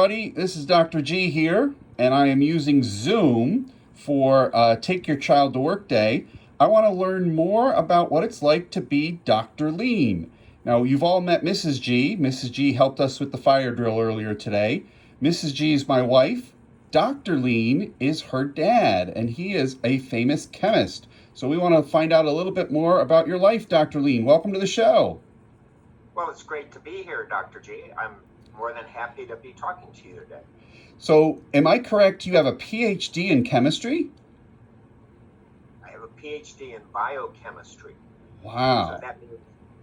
everybody. This is Dr. G here, and I am using Zoom for Take Your Child to Work Day. I want to learn more about what it's like to be Dr. Lien. Now, you've all met Mrs. G. Mrs. G helped us with the fire drill earlier today. Mrs. G is my wife. Dr. Lien is her dad, and he is a famous chemist. So we want to find out a little bit more about your life, Dr. Lien. Welcome to the show. Well, it's great to be here, Dr. G. I'm more than happy to be talking to you today. So, am I correct? You have a PhD in chemistry? I have a PhD in biochemistry. Wow. So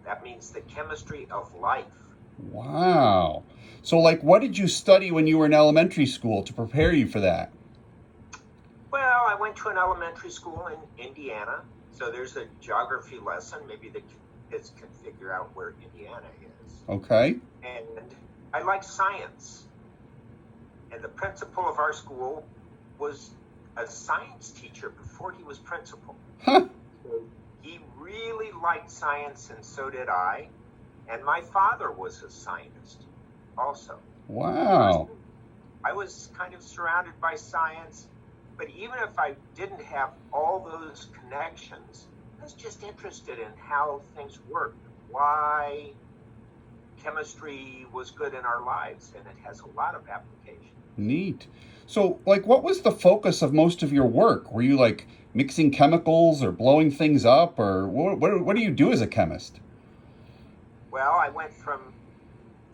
that means the chemistry of life. Wow. So, what did you study when you were in elementary school to prepare you for that? Well, I went to an elementary school in Indiana, so there's a geography lesson. Maybe the kids can figure out where Indiana is. Okay. And I like science. And the principal of our school was a science teacher before he was principal. Huh. So he really liked science, and so did I. And my father was a scientist also. Wow. I was kind of surrounded by science, but even if I didn't have all those connections, I was just interested in how things worked, why chemistry was good in our lives, and it has a lot of application. Neat. So, what was the focus of most of your work? Were you mixing chemicals or blowing things up, or what do you do as a chemist? Well, I went from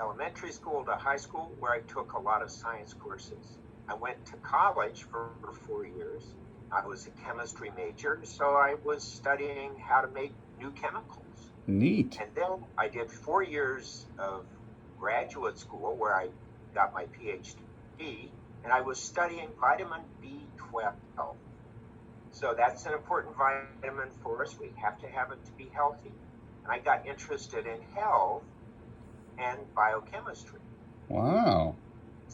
elementary school to high school where I took a lot of science courses. I went to college for 4 years. I was a chemistry major, so I was studying how to make new chemicals. Neat. And then I did 4 years of graduate school where I got my PhD, and I was studying vitamin B12. So that's an important vitamin for us. We have to have it to be healthy. And I got interested in health and biochemistry. Wow.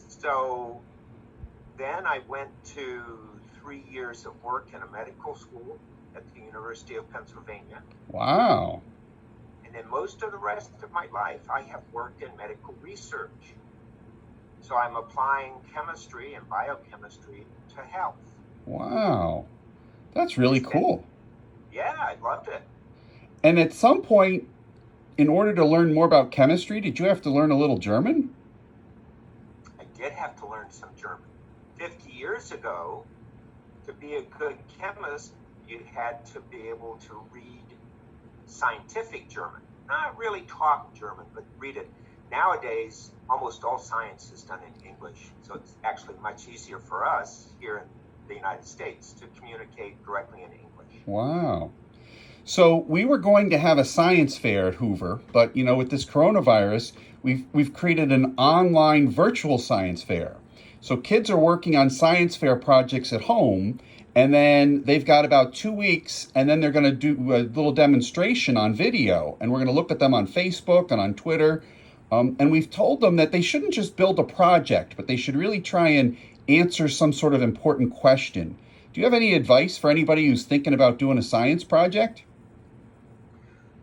So then I went to 3 years of work in a medical school at the University of Pennsylvania. Wow. And then most of the rest of my life, I have worked in medical research. So I'm applying chemistry and biochemistry to health. Wow. That's really cool. Yeah, I loved it. And at some point, in order to learn more about chemistry, did you have to learn a little German? I did have to learn some German. 50 years ago, to be a good chemist, you had to be able to read scientific German. Not really talk German, but read it. Nowadays, almost all science is done in English, so it's actually much easier for us here in the United States to communicate directly in English. Wow. So we were going to have a science fair at Hoover, but with this coronavirus, we've created an online virtual science fair. So kids are working on science fair projects at home, and then they've got about 2 weeks, and then they're going to do a little demonstration on video, and we're going to look at them on Facebook and on Twitter. And we've told them that they shouldn't just build a project, but they should really try and answer some sort of important question. Do you have any advice for anybody who's thinking about doing a science project?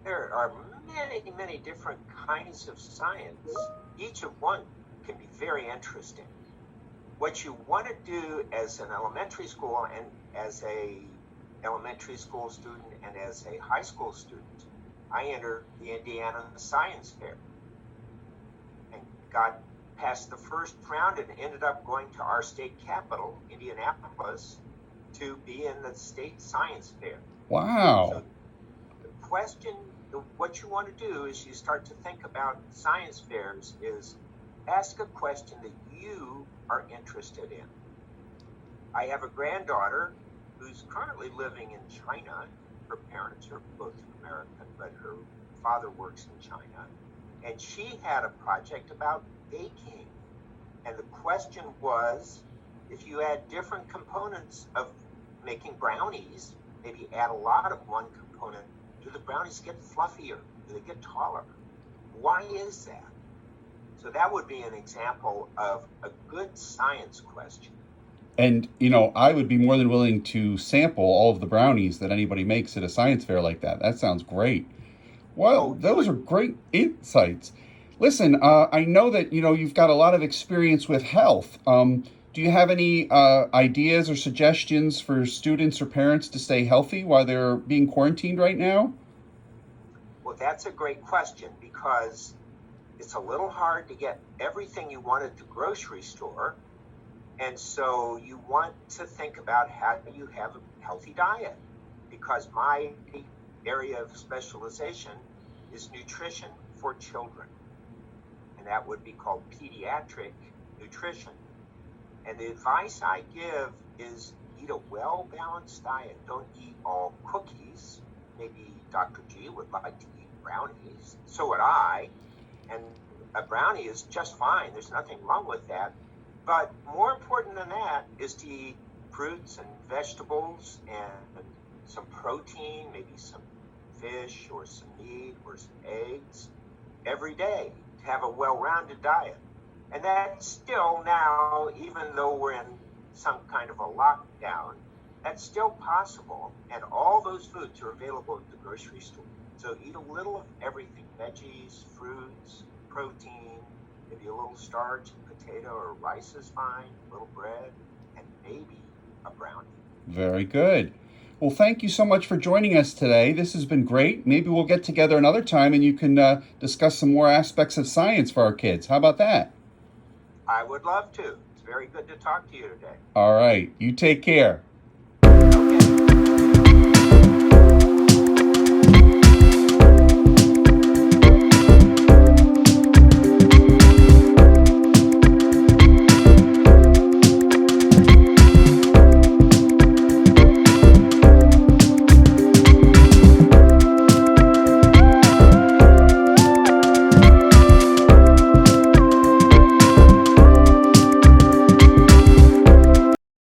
There are many, many different kinds of science. Each of one can be very interesting. What you want to do as an elementary school and as a elementary school student and as a high school student, I entered the Indiana Science Fair and got past the first round and ended up going to our state capital, Indianapolis, to be in the state science fair. Wow. So the question, what you want to do is you start to think about science fairs is ask a question that you are interested in. I have a granddaughter who's currently living in China. Her parents are both American, but her father works in China. And she had a project about baking. And the question was, if you add different components of making brownies, maybe add a lot of one component, do the brownies get fluffier? Do they get taller? Why is that? So that would be an example of a good science question. And, I would be more than willing to sample all of the brownies that anybody makes at a science fair like that. That sounds great. Well, those are great insights. Listen, I know that you've got a lot of experience with health. Do you have any ideas or suggestions for students or parents to stay healthy while they're being quarantined right now? Well, that's a great question because it's a little hard to get everything you want at the grocery store. And so you want to think about how do you have a healthy diet? Because my area of specialization is nutrition for children, and that would be called pediatric nutrition. And the advice I give is eat a well-balanced diet. Don't eat all cookies. Maybe Dr. G would like to eat brownies. So would I. And a brownie is just fine. There's nothing wrong with that. But more important than that is to eat fruits and vegetables and some protein, maybe some fish or some meat or some eggs every day to have a well-rounded diet. And that's still now, even though we're in some kind of a lockdown, that's still possible. And all those foods are available at the grocery store. So eat a little of everything, veggies, fruits, protein, maybe a little starch, potato or rice is fine, a little bread, and maybe a brownie. Very good. Well, thank you so much for joining us today. This has been great. Maybe we'll get together another time and you can discuss some more aspects of science for our kids. How about that? I would love to. It's very good to talk to you today. All right. You take care.